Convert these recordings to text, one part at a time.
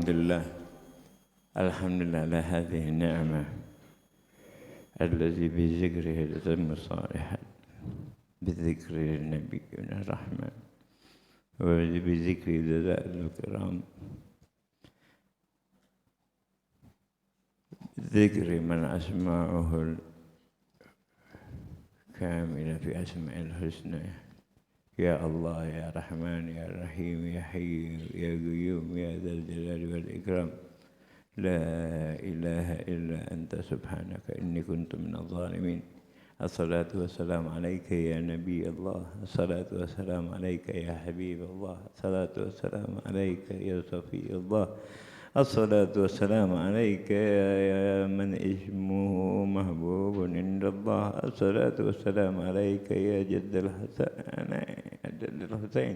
الحمد لله على هذه النعمة الذي بذكره تتم الصالحات بذكر نبينا الرحمن وبذكر دلائل الكرام ذكر من أسماعه الكاملة في أسماء الحسنى يا الله يا رحمن يا رحيم يا حي يا قيوم يا ذا الجلال والإكرام لا إله إلا أنت سبحانك إني كنت من الظالمين الصلاة والسلام عليك يا نبي الله الصلاة والسلام عليك يا حبيب الله الصلاة والسلام عليك يا صفي الله الصلاة والسلام عليك يا من اسمه محبوب عند الله الصلاة والسلام عليك يا جد الحسين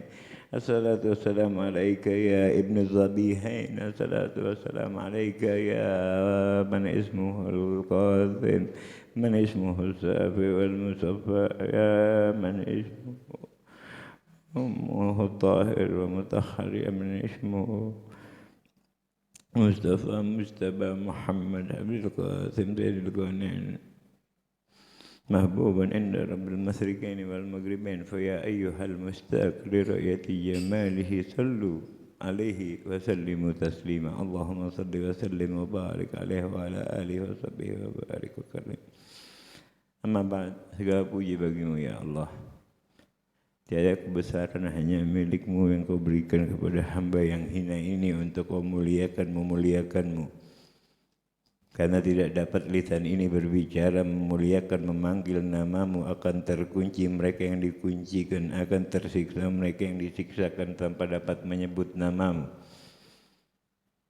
الصلاة والسلام عليك يا ابن الذبيحين الصلاة والسلام عليك يا من اسمه القاسم من اسمه الصافي والمصفى يا من اسمه الطاهر ومطهر يا من اسمه مصطفى محمد عبد القاسم سيد الكونين محبوب عند رب المشرقين والمغربين فيا أيها المشتاق لرؤية جماله صلوا عليه وسلموا تسليما اللهم صل وسلم وبارك عليه وعلى آله وصحبه وبارك وكرم. Amma ba'd, segala puji bagimu ya Allah. Tiada kebesaran hanya milikmu yang kau berikan kepada hamba yang hina ini untuk kau memuliakanmu. Karena tidak dapat lisan ini berbicara memuliakan memanggil namamu akan terkunci mereka yang dikuncikan, akan tersiksa mereka yang disiksakan tanpa dapat menyebut namamu.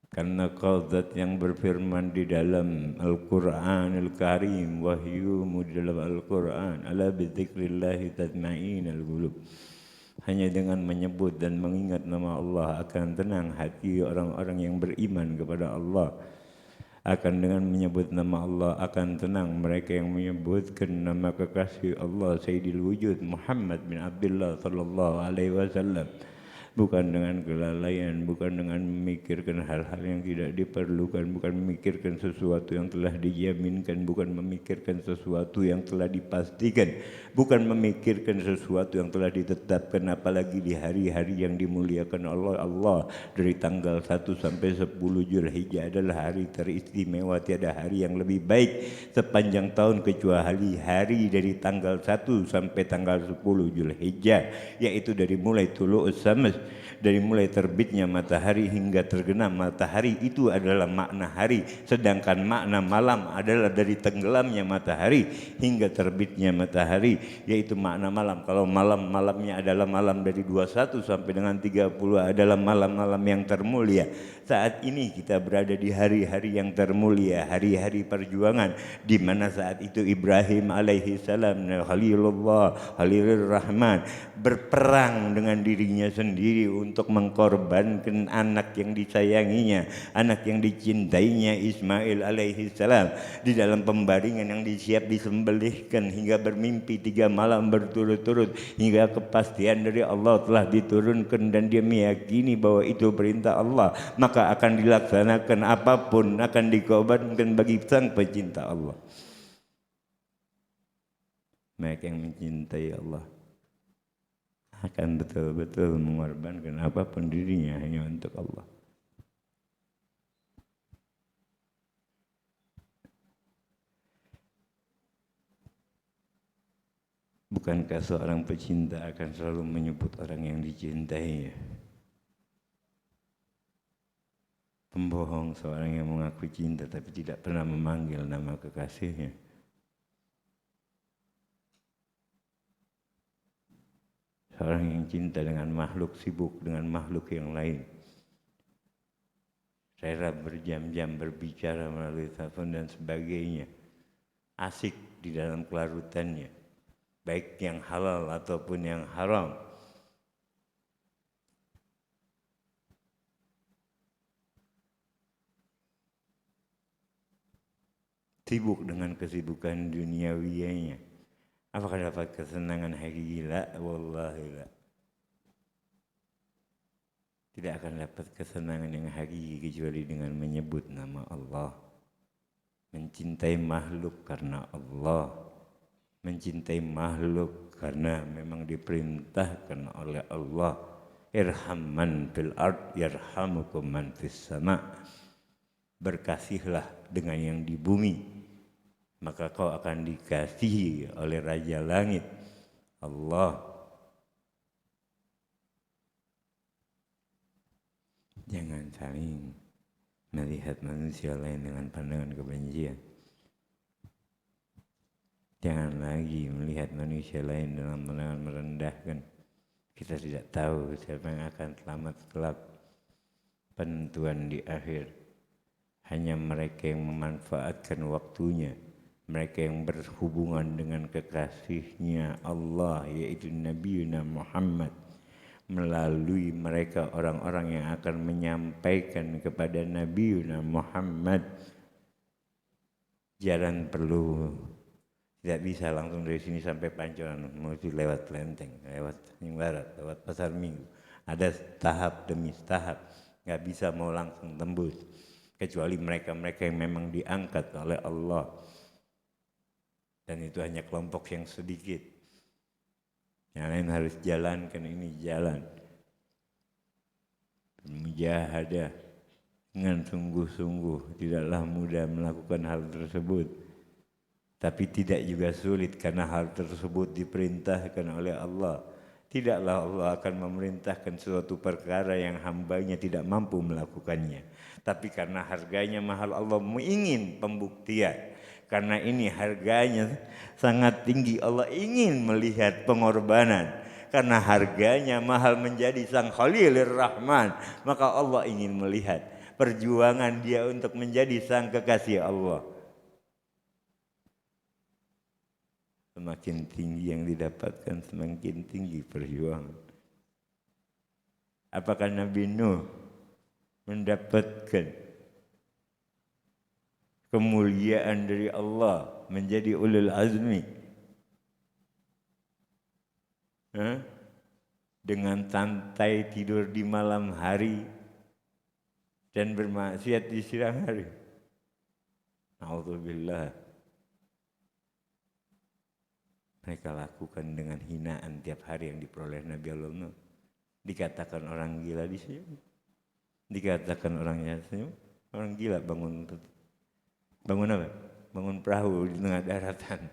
Karena kau zat yang berfirman di dalam Al-Quranul Karim, wahyumu di dalam Al-Quran, ala bidzikrillahi tatma'innul qulub. Hanya dengan menyebut dan mengingat nama Allah akan tenang hati orang-orang yang beriman kepada Allah. Akan dengan menyebut nama Allah akan tenang mereka yang menyebutkan nama kekasih Allah Sayyidil Wujud Muhammad bin Abdullah sallallahu alaihi wasallam. Bukan dengan kelalaian, bukan dengan memikirkan hal-hal yang tidak diperlukan, bukan memikirkan sesuatu yang telah dijaminkan, bukan memikirkan sesuatu yang telah dipastikan, bukan memikirkan sesuatu yang telah ditetapkan, apalagi di hari-hari yang dimuliakan oleh Allah dari tanggal 1 sampai 10 Zulhijjah adalah hari teristimewa. Tiada hari yang lebih baik sepanjang tahun kecuali hari dari tanggal 1 sampai tanggal 10 Zulhijjah, yaitu dari mulai tulu'us syams, dari mulai terbitnya matahari hingga tergenam matahari. Itu adalah makna hari, sedangkan makna malam adalah dari tenggelamnya matahari hingga terbitnya matahari, yaitu makna malam. Kalau malamnya adalah malam dari 21 sampai dengan 30 adalah malam-malam yang termulia. Saat ini kita berada di hari-hari yang termulia, hari-hari perjuangan, di mana saat itu Ibrahim alaihi salam, Khalilullah, Khalilur Rahman, berperang dengan dirinya sendiri untuk mengkorbankan anak yang disayanginya, anak yang dicintainya, Ismail alaihi salam, di dalam pembaringan yang disiap disembelihkan hingga bermimpi 3 malam berturut-turut, hingga kepastian dari Allah telah diturunkan dan dia meyakini bahwa itu perintah Allah, maka akan dilaksanakan apapun, akan dikorbankan bagi sang pecinta Allah. Mereka yang mencintai Allah akan betul-betul mengorbankan apapun dirinya hanya untuk Allah. Bukankah seorang pecinta akan selalu menyebut orang yang dicintainya? Pembohong seorang yang mengaku cinta tapi tidak pernah memanggil nama kekasihnya. Seorang yang cinta dengan makhluk, sibuk dengan makhluk yang lain. Rela berjam-jam berbicara melalui telepon dan sebagainya. Asik di dalam kelarutannya, baik yang halal ataupun yang haram. Sibuk dengan kesibukan duniawianya. Apakah dapat kesenangan hakiki? La, wallahi la. tidak akan dapat kesenangan yang hakiki kecuali dengan menyebut nama Allah. Mencintai makhluk karena Allah. Mencintai makhluk karena memang diperintahkan oleh Allah. Irham man fil ard yarhamukum man fis sama. Berkasihlah dengan yang di bumi, maka kau akan dikasihi oleh Raja Langit, Allah. Jangan saling melihat manusia lain dengan pandangan kebencian. Jangan lagi melihat manusia lain dengan pandangan merendahkan. Kita tidak tahu siapa yang akan selamat kelak penentuan di akhir. Hanya mereka yang memanfaatkan waktunya, mereka yang berhubungan dengan kekasihnya Allah, yaitu Nabi Muhammad. Melalui mereka orang-orang yang akan menyampaikan kepada Nabi Muhammad. Jalan perlu, tidak bisa langsung dari sini sampai Pancoran, mesti lewat Lenteng, lewat Tanjung Barat, lewat Pasar Minggu. Ada tahap demi tahap, nggak bisa mau langsung tembus. Kecuali mereka-mereka yang memang diangkat oleh Allah. Dan itu hanya kelompok yang sedikit. Yang lain harus jalankan ini jalan. Mujahadah dengan sungguh-sungguh. Tidaklah mudah melakukan hal tersebut. Tapi tidak juga sulit karena hal tersebut diperintahkan oleh Allah. Tidaklah Allah akan memerintahkan suatu perkara yang hambanya tidak mampu melakukannya. Tapi karena harganya mahal, Allah ingin pembuktian. Karena ini harganya sangat tinggi, Allah ingin melihat pengorbanan. Karena harganya mahal menjadi sang Khalilur Rahman, maka Allah ingin melihat perjuangan dia untuk menjadi sang kekasih Allah. Semakin tinggi yang didapatkan, semakin tinggi perjuangan. Apakah Nabi Nuh mendapatkan kemuliaan dari Allah menjadi ulul azmi dengan santai tidur di malam hari dan bermaksiat di siang hari? Na'udzubillah. Mereka lakukan dengan hinaan tiap hari yang diperoleh Nabi Allah Nuh. Dikatakan orang gila di sini. Dikatakan orangnya senyum. Orang gila bangun apa? Bangun perahu di tengah daratan.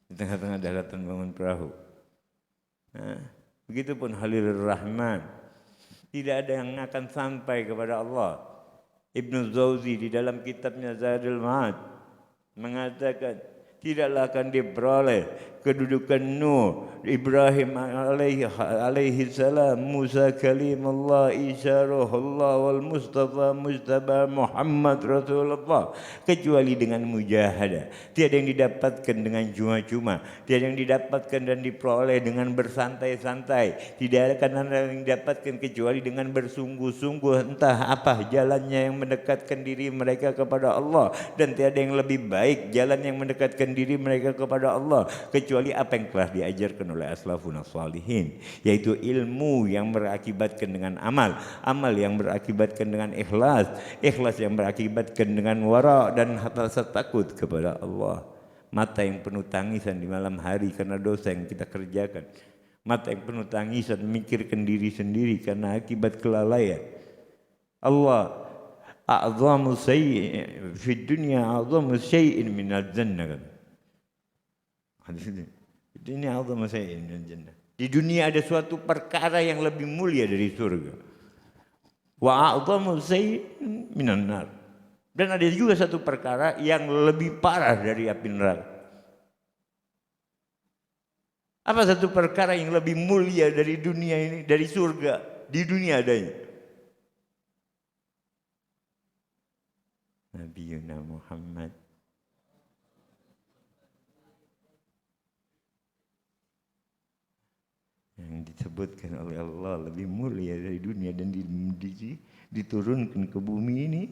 Di tengah-tengah daratan bangun perahu. Nah, begitupun Khalilur Rahman. Tidak ada yang akan sampai kepada Allah. Ibnu Jauzi di dalam kitabnya Zadul Ma'ad mengatakan, tidaklah akan diperoleh kedudukan Nuh, Ibrahim alaihi salam, Musa kalimullah, Isa ruhullah, wal Mustafa Mustafa Muhammad Rasulullah, kecuali dengan mujahadah. Tiada yang didapatkan dengan cuma-cuma, tiada yang didapatkan dan diperoleh dengan bersantai-santai, tidak akan ada yang didapatkan kecuali dengan bersungguh-sungguh. Entah apa jalannya yang mendekatkan diri mereka kepada Allah, dan tiada yang lebih baik jalan yang mendekatkan diri mereka kepada Allah kecuali apa yang telah diajarkan oleh aslafun salihin, yaitu ilmu yang berakibatkan dengan amal, amal yang berakibatkan dengan ikhlas, ikhlas yang berakibatkan dengan wara dan rasa takut kepada Allah. Mata yang penuh tangisan di malam hari karena dosa yang kita kerjakan, mata yang penuh tangisan memikirkan diri sendiri karena akibat kelalaian. Allah a'zamu syai'in fi dunya, a'zamu syai'in minal jannah. Ini a'zamu syai'in minal jannah. Di dunia ada suatu perkara yang lebih mulia dari surga. Wa a'zamu syai'in minan nar. Dan ada juga satu perkara yang lebih parah dari api neraka. Apa satu perkara yang lebih mulia dari dunia ini, dari surga? Di dunia adanya. Nabi Muhammad. Yang disebutkan oleh Allah lebih mulia dari dunia dan diturunkan ke bumi ini,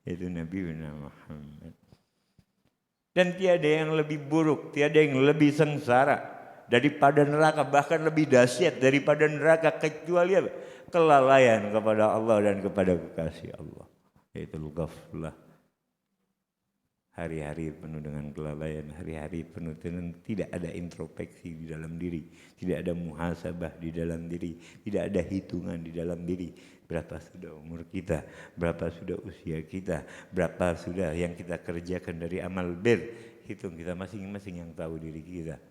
yaitu Nabi Muhammad. Dan tiada yang lebih buruk, tiada yang lebih sengsara daripada neraka, bahkan lebih dahsyat daripada neraka, kecuali apa? Kelalaian kepada Allah dan kepada kekasih Allah, yaitu ghaflah. Hari-hari penuh dengan kelalaian, hari-hari penuh dengan tidak ada introspeksi di dalam diri, tidak ada muhasabah di dalam diri, tidak ada hitungan di dalam diri. Berapa sudah umur kita, berapa sudah usia kita, berapa sudah yang kita kerjakan dari amal bir. Hitung kita masing-masing yang tahu diri kita.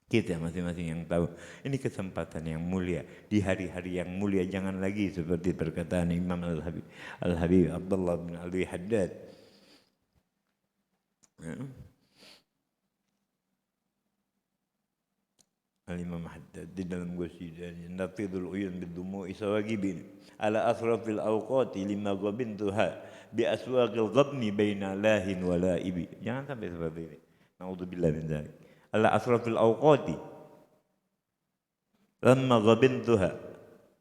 Kita masing-masing yang tahu. Ini kesempatan yang mulia. Di hari-hari yang mulia jangan lagi seperti perkataan Imam Al-Habib Abdullah bin Alwi Haddad. Al-Imam Haddad di dalam qasidahnya Nafidul Uyun bidumu'i sawagibin ala asrafil awqati lima ghabintuha bi aswaqil ghabni baina lahin wa laibi. Jangan sampai seperti ini. Naudzubillah min dzalik. Ala asrafil awqati lamma ghabintuha,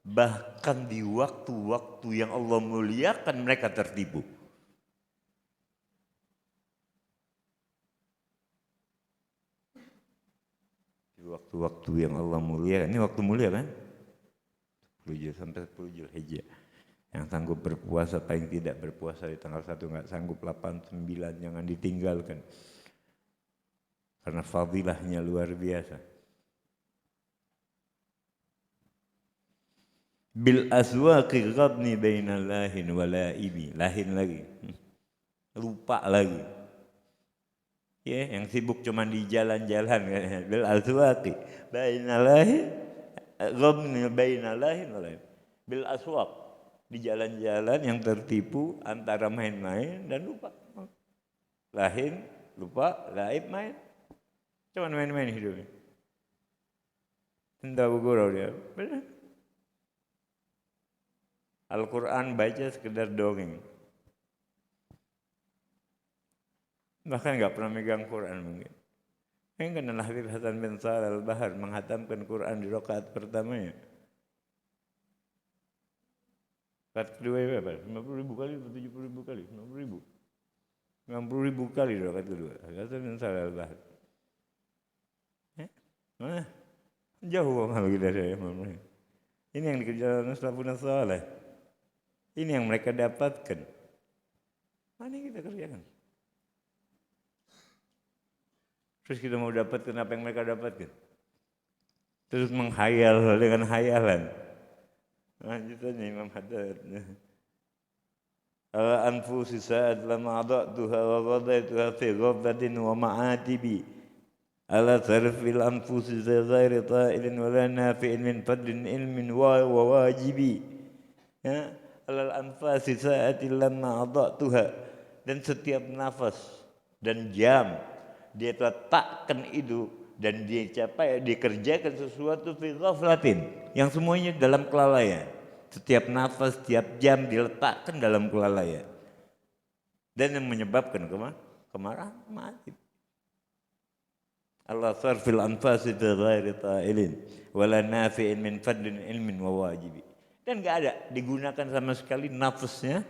bahkan di waktu-waktu yang Allah muliakan mereka tertipu. Di waktu-waktu yang Allah muliakan, ini waktu mulia kan? 10 sampai 10 Zulhijjah. Yang sanggup berpuasa, paling tidak berpuasa di tanggal 1, enggak sanggup 8, 9, jangan ditinggalkan. Karena fadilahnya luar biasa. Bil aswaqi ghabni baina lahin wa laibi. Lahin lagi. Lupa lagi. Ya, yang sibuk cuma di jalan-jalan kan. Bil aswaqi baina lahin ghabni baina lahin wa laibi. Bil aswaq, di jalan-jalan yang tertipu antara main-main dan lupa. Lahin, lupa, laib, main. Cuma main-main hidupnya. Entah bergurau dia. Benar. Al-Quran baca sekedar dongeng. Bahkan enggak pernah megang Quran mungkin. Mungkin Habib Hasan bin Shalih Al-Bahar menghatamkan Quran di rakaat pertamanya. Rakaat kedua berapa? 50.000 kali atau 70.000 kali? 50.000. 60.000 kali di rakaat kedua. Hasan bin Shalih Al-Bahar. Mana? Jauh amal kita dari amal. Ini yang dikerjakan salafun saleh. Ini yang mereka dapatkan. Mana yang kita kerjakan? Terus kita mau dapatkan apa yang mereka dapatkan? Terus menghayal dengan hayalan. Lanjutannya Imam Haddad. Ala anfusi sa'at lama adatuha wa qadaituha fi ghaflatin wa ma'atibi. Ala sarfil anfusi ghairi ta'ilin wa la nafi'in min fadlin ilmin wa wajibi. Ya, ala anfasi sa'atil lamma adatuha, dan setiap nafas dan jam dia letakkan itu dan dia capai, dikerjakan sesuatu fi ghaflatin, yang semuanya dalam kelalaian. Setiap nafas, setiap jam diletakkan dalam kelalaian. Dan yang menyebabkan kemarahan mati. Allah sarfil anfasi ghairi ta'ilin wala nafi'in min fadlin ilmin wa wajibi. Dan enggak ada digunakan sama sekali nafasnya,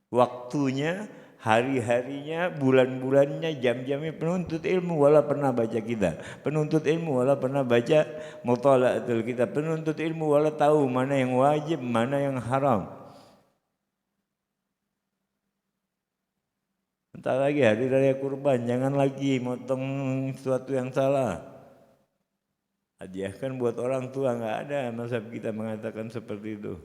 waktunya, hari-harinya, bulan-bulannya, jam-jamnya. Penuntut ilmu wala pernah baca kita, penuntut ilmu wala pernah baca mutala'atul kitab, penuntut ilmu wala tahu mana yang wajib, mana yang haram. Entah lagi hari raya kurban, jangan lagi motong sesuatu yang salah. Hadiahkan buat orang tua, enggak ada mazhab kita mengatakan seperti itu.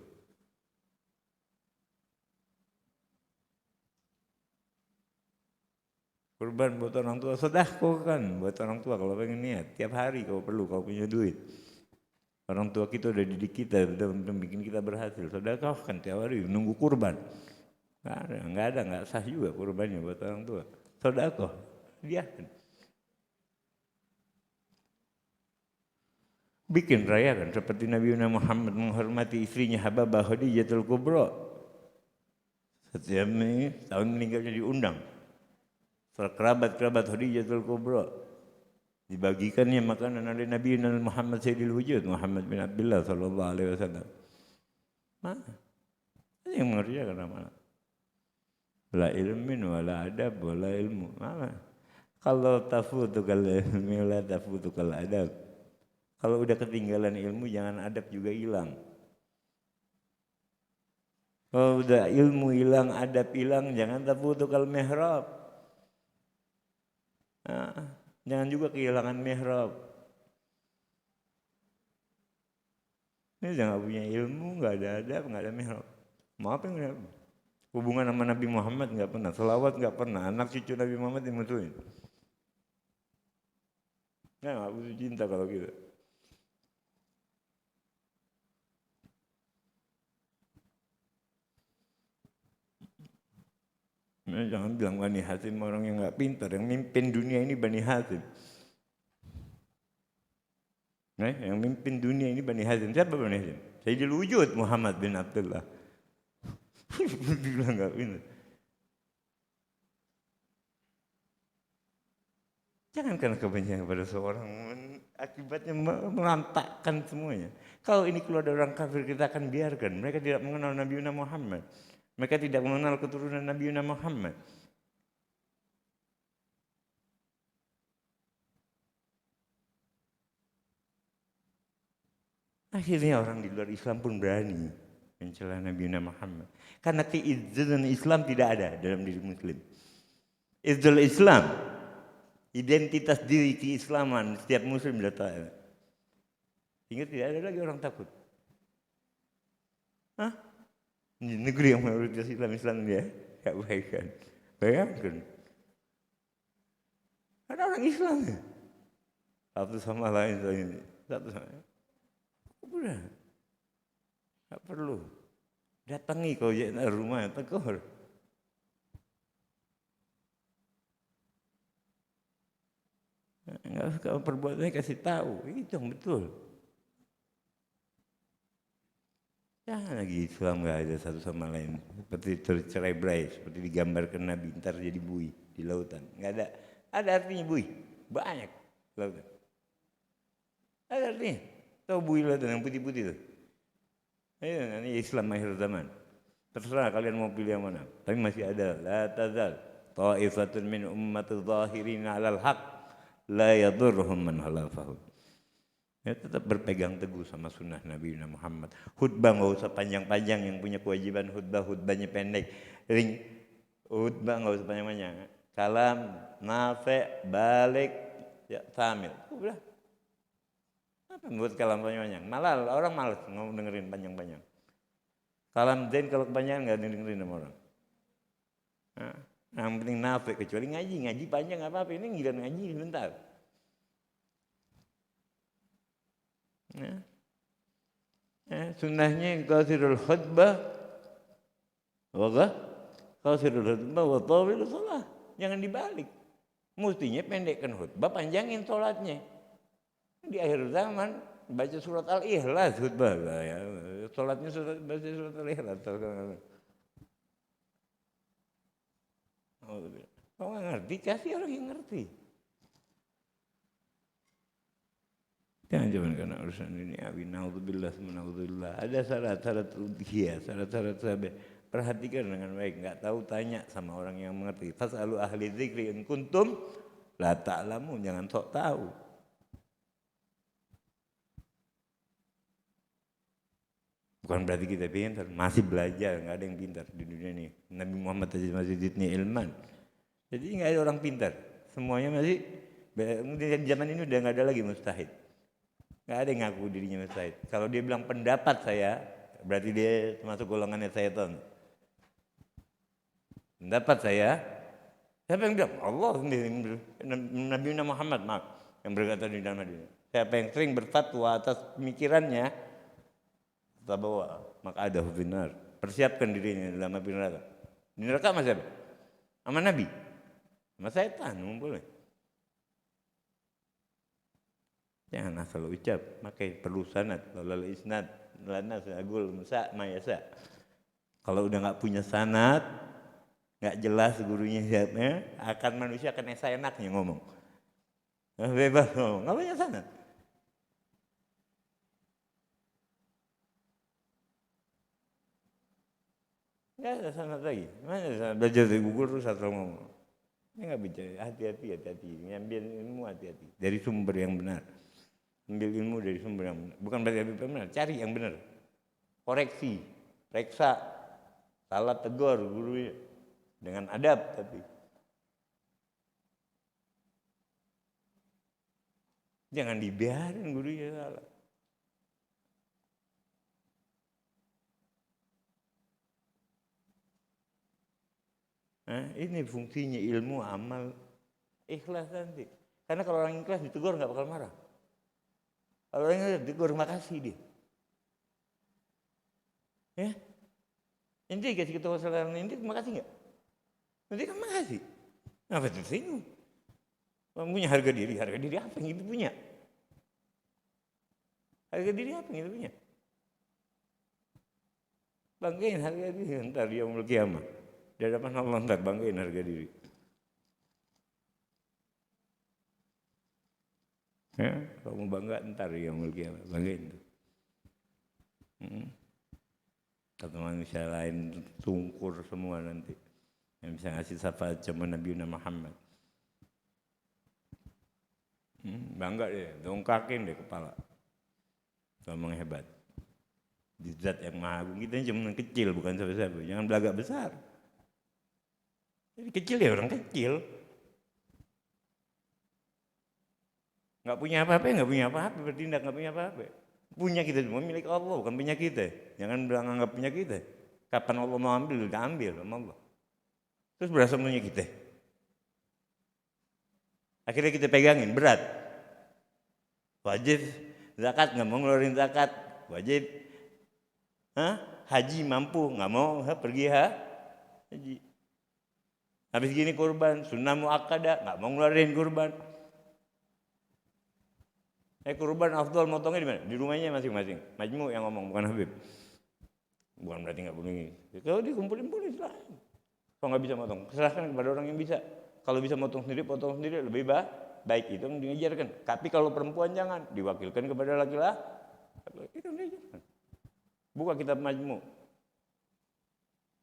Kurban buat orang tua, sedekahkan buat orang tua kalau pengen niat. Tiap hari kau perlu, kau punya duit. Orang tua kita udah didik kita, udah bikin kita berhasil. Sedekahkan tiap hari, nunggu kurban. Enggak sah juga kurbannya buat orang tua. Sedekah, dia bikin rayakan seperti Nabi Muhammad menghormati istrinya Hababah Khadijatul Kubra. Setiap tahun meninggalnya diundang. Kerabat-kerabat Khadijatul Kubra dibagikannya makanan oleh Nabi Muhammad Sayyidil Wujud Muhammad bin Abdullah sallallahu alaihi wasallam. Mana? Yang mengerjakan amalan. La ilmin wala adab wala ilmu. Mana? Kalau tafutukal ilmi la tafutukal adab. Kalau udah ketinggalan ilmu jangan adab juga hilang. Kalau udah ilmu hilang, adab hilang, jangan tafutukal mihrab. Nah, jangan juga kehilangan mihrab. Ini jangan punya ilmu, nggak ada adab, nggak ada mihrab. Maaf ya, hubungan sama Nabi Muhammad nggak pernah, selawat nggak pernah, anak cucu Nabi Muhammad dimusuhin. Nah, nggak butuh cinta kalau gitu. Nah, jangan bilang Bani Hasyim orang yang nggak pintar, yang mimpin dunia ini Bani Hasyim. Nah, yang mimpin dunia ini Bani Hasyim. Siapa Bani Hasyim? Sayyidul Wujud Muhammad bin Abdullah. Bilang nggak pintar. Jangan karena kebencian kepada seorang akibatnya melantakkan semuanya. Kalau ini keluar dari orang kafir kita akan biarkan. Mereka tidak mengenal Nabi Muhammad. Mereka tidak mengenal keturunan Nabi Muhammad. Akhirnya orang di luar Islam pun berani mencela Nabi Muhammad. Karena keizzatan Islam tidak ada dalam diri Muslim. Izzul Islam, identitas diri keislaman setiap Muslim sudah tahu. Sehingga tidak ada lagi orang takut. Hah? Di negeri yang mayoritas Islam dia, ya bayangkan. Bayangkan. Ada orang Islam ya? Satu sama lain ini. Satu sama lain. Udah. Tak perlu. Datangi kau je rumah, tegur. Enggak usah perbuatannya kasih tahu. Itu yang betul. Jangan lagi Islam nggak ada satu sama lain seperti tercerai-berai, seperti digambarkan Nabi ntar jadi buih di lautan. Nggak ada, ada artinya buih banyak lautan. Ada artinya. Tahu buih lautan yang putih-putih itu? Ini Islam akhir zaman. Terserah kalian mau pilih yang mana. Tapi masih ada. La tazal ta'ifatun min ummatil zahirin 'alal haq la yadurruhum man halafahum. Ya, tetap berpegang teguh sama sunnah Nabi Muhammad. Khutbah nggak usah panjang-panjang, yang punya kewajiban khutbahnya pendek. Khutbah nggak usah panjang-panjang. Kalam, nafi, balik, ya, samil. Udah. Apa buat kalam panjang-panjang? Malah orang malas mau dengerin panjang-panjang. Kalam zain kalau kepanjangan nggak dengerin sama orang. Nah, yang penting nafi, kecuali ngaji panjang apa-apa. Ini giliran ngaji sebentar. Sunnahnya qasirul khutbah qasirul khutbah wa tawilus shalah. Jangan dibalik. Mestinya pendekkan khutbah, panjangin sholatnya. Di akhir zaman baca surat Al-Ikhlas khutbah lah ya. Sholatnya baca surat Al-Ikhlas. Kalau nggak ngerti, kasih orang yang ngerti. Jangan cuman karena urusan ini, naudzubillah. Ada syarat-syarat udhiyah, syarat-syarat sahabat. Perhatikan dengan baik, nggak tahu tanya sama orang yang mengerti. Fas'alu ahli dzikri in kuntum la ta'lamun, jangan sok tahu. Bukan berarti kita pintar, masih belajar, nggak ada yang pintar di dunia ini. Nabi Muhammad masih zidni ilman. Jadi nggak ada orang pintar, semuanya masih. Di zaman ini udah nggak ada lagi mustahid. Nggak ada yang ngaku dirinya mustahid. Kalau dia bilang pendapat saya, berarti dia termasuk golongannya syaitan. Pendapat saya, siapa yang bilang? Allah sendiri, Nabi Muhammad yang berkata di dalam hadis. Siapa yang sering berfatwa atas pemikirannya, kita bawa, maka ada benar. Persiapkan dirinya dalam api neraka. Di neraka sama siapa? Sama Nabi, sama syaitan, boleh. Jangan asal ucap, pakai perlu sanad, lalu isnad, lana sagul musa mayasa. Kalau udah nggak punya sanad, nggak jelas gurunya siapa, akan manusia akan enaknya ngomong. Bebas ngomong, nggak punya sanad. Nggak ada sanad lagi. Mana sanad? Belajar dari Google terus asal ngomong. Ini nggak bicara, hati-hati. Ngambil ilmu hati-hati. Dari sumber yang benar. Ambil ilmu dari sumber yang benar. Bukan berarti benar, cari yang benar. Koreksi, reksa, salah tegur gurunya. Dengan adab tapi. Jangan dibiarin gurunya salah. Nah, ini fungsinya ilmu, amal, ikhlas nanti. Karena kalau orang ikhlas ditegur nggak bakal marah. Kalau orang ikhlas ditegur makasih dia. Ya, inti kasih ketemu saudara inti makasih nggak? Nanti kan makasih. Apa itu singgung? Kamu punya harga diri apa yang itu punya? Harga diri apa yang itu punya? Banggain harga diri ntar dia yaumul kiamah. Di hadapan Allah ntar banggain harga diri. Ya, kalau mau bangga ntar dia yaumul kiamah banggain tuh. Kata manusia lain tungkur semua nanti. Yang bisa ngasih syafaat cuma Nabi Muhammad. Bangga deh, dongkakin deh kepala. Ngomong hebat. Di zat yang maha agung, kita cuma kecil bukan siapa-siapa. Jangan belagak besar. Jadi kecil ya orang kecil. Nggak punya apa-apa, bertindak nggak punya apa-apa. Punya kita semua milik Allah, bukan punya kita. Jangan bilang anggap punya kita. Kapan Allah mau ambil, udah ambil sama Allah. Terus berasa punya kita. Akhirnya kita pegangin, berat. Wajib zakat, nggak mau ngeluarin zakat. Wajib haji mampu, nggak mau pergi haji. Habis gini kurban, sunnah muakkadah, nggak mau ngeluarin kurban. Kurban afdal motongnya di mana? Di rumahnya masing-masing. Majmu yang ngomong, bukan Habib. Bukan berarti nggak boleh. Kalau dikumpulin boleh silahkan. Kalau nggak bisa motong, serahkan kepada orang yang bisa. Kalau bisa motong sendiri, potong sendiri lebih baik. Itu yang diajarkan. Tapi kalau perempuan jangan diwakilkan kepada laki-laki. Itu diajarkan. Buka kitab Majmu.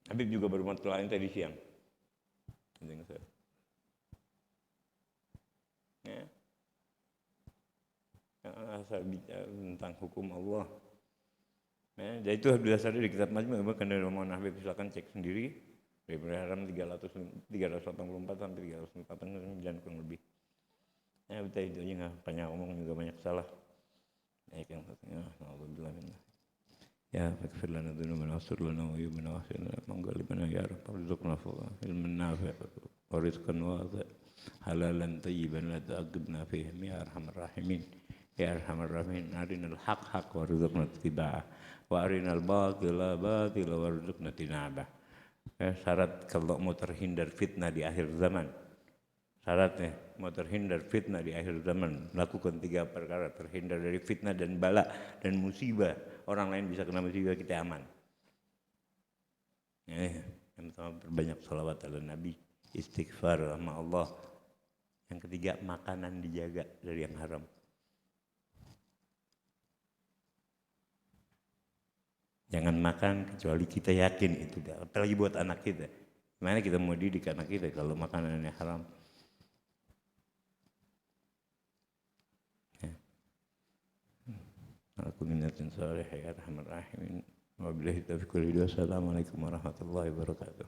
Habib juga baru matlain tadi siang. Ya. Asal bicara tentang hukum Allah. Ya, jadi itu harus didasari di kitab Majmu. Bahkan dari omongan Habib silakan cek sendiri. Dari Haram 384 sampai 349 kurang lebih. Ya betul itu aja nggak banyak omong juga banyak salah. Ya kan katanya alhamdulillah. Ya fakfir lana dzunubana wastur lana wa yubna wa khina manggalibana ya rabb rizqna fa ilmun nafi' wa rizqan wasi' halalan tayyiban la ta'aqibna fihi ya arhamar rahimin. Ya arhamar rahimin, arinal haq warzuqna ittiba'ah wa arinal batila warzuqna tinabah. Syarat kalau mau terhindar fitnah di akhir zaman. Syaratnya mau terhindar fitnah di akhir zaman, lakukan 3 perkara: terhindar dari fitnah dan bala dan musibah. Orang lain bisa kena musibah, kita aman. Yang pertama perbanyak sholawat ala Nabi, istighfar sama Allah. Yang ketiga makanan dijaga dari yang haram. Jangan makan kecuali kita yakin itu, apalagi buat anak kita. Gimana kita mau didik anak kita kalau makanannya haram? Ya. Aku minatin salih ya arhamar rahimin. Wabillahi taufiq wal hidayah. Assalamualaikum warahmatullahi wabarakatuh.